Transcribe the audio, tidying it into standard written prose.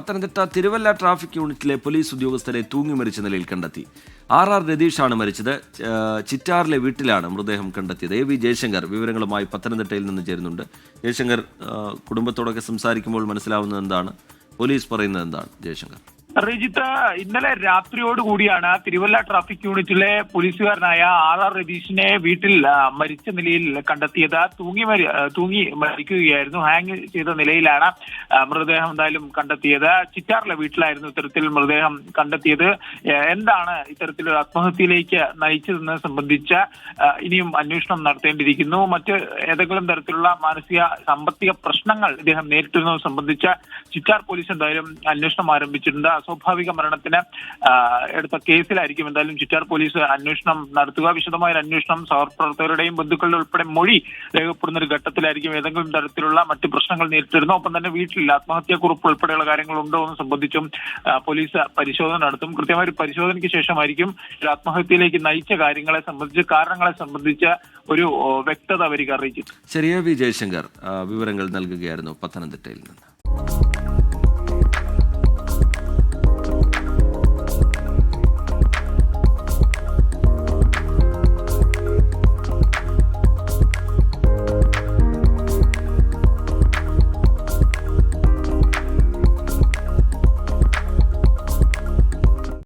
Pathanamthitta Thiruvalla traffic യൂണിറ്റിലെ police ഉദ്യോഗസ്ഥരെ തൂങ്ങി മരിച്ച നിലയിൽ കണ്ടെത്തി. RR രതീഷാണ് മരിച്ചത്. ചിറ്റാറിലെ വീട്ടിലാണ് മൃതദേഹം കണ്ടെത്തിയത്. AV ജയശങ്കർ വിവരങ്ങളുമായി പത്തനംതിട്ടയിൽ നിന്ന് ചേരുന്നുണ്ട്. ജയശങ്കർ, കുടുംബത്തോടൊക്കെ സംസാരിക്കുമ്പോൾ മനസ്സിലാവുന്നത് എന്താണ്? പോലീസ് പറയുന്നത് എന്താണ്? ജയശങ്കർ. റിജിത്ത്, ഇന്നലെ രാത്രിയോടുകൂടിയാണ് തിരുവല്ല ട്രാഫിക് യൂണിറ്റിലെ പോലീസുകാരനായ RR രതീഷിനെ വീട്ടിൽ മരിച്ച നിലയിൽ കണ്ടെത്തിയത്. തൂങ്ങി മരിക്കുകയായിരുന്നു. ഹാങ് ചെയ്ത നിലയിലാണ് മൃതദേഹം എന്തായാലും കണ്ടെത്തിയത്. ചിറ്റാറിലെ വീട്ടിലായിരുന്നു ഇത്തരത്തിൽ മൃതദേഹം കണ്ടെത്തിയത്. എന്താണ് ഇത്തരത്തിലൊരു ആത്മഹത്യയിലേക്ക് നയിച്ചതെന്ന് സംബന്ധിച്ച ഇനിയും അന്വേഷണം നടത്തേണ്ടിയിരിക്കുന്നു. മറ്റ് ഏതെങ്കിലും തരത്തിലുള്ള മാനസിക സാമ്പത്തിക പ്രശ്നങ്ങൾ ഇദ്ദേഹം നേരിട്ടിരുന്നത് സംബന്ധിച്ച ചിറ്റാർ പോലീസ് എന്തായാലും അന്വേഷണം ആരംഭിച്ചിട്ടുണ്ട്. അസ്വാഭാവിക മരണത്തിന് എടുത്ത കേസിലായിരിക്കും എന്തായാലും ചിറ്റാർ പോലീസ് അന്വേഷണം നടത്തുക. വിശദമായ അന്വേഷണം സഹപ്രവർത്തകരുടെയും ബന്ധുക്കളുടെ ഉൾപ്പെടെ മൊഴി രേഖപ്പെടുന്ന ഒരു ഘട്ടത്തിലായിരിക്കും. ഏതെങ്കിലും തരത്തിലുള്ള മറ്റ് പ്രശ്നങ്ങൾ നേരിട്ടിരുന്നു, ഒപ്പം തന്നെ വീട്ടിൽ ആത്മഹത്യാക്കുറിപ്പ് ഉൾപ്പെടെയുള്ള കാര്യങ്ങൾ ഉണ്ടോ എന്ന് സംബന്ധിച്ചും പോലീസ് പരിശോധന നടത്തും. കൃത്യമായ ഒരു പരിശോധനയ്ക്ക് ശേഷമായിരിക്കും ആത്മഹത്യയിലേക്ക് നയിച്ച കാര്യങ്ങളെ സംബന്ധിച്ച്, കാരണങ്ങളെ സംബന്ധിച്ച് ഒരു വ്യക്തത വരിക. അറിയിച്ചു. ശരി, AV ജയശങ്കർ വിവരങ്ങൾ നൽകുകയായിരുന്നു പത്തനംതിട്ടയിൽ നിന്ന്.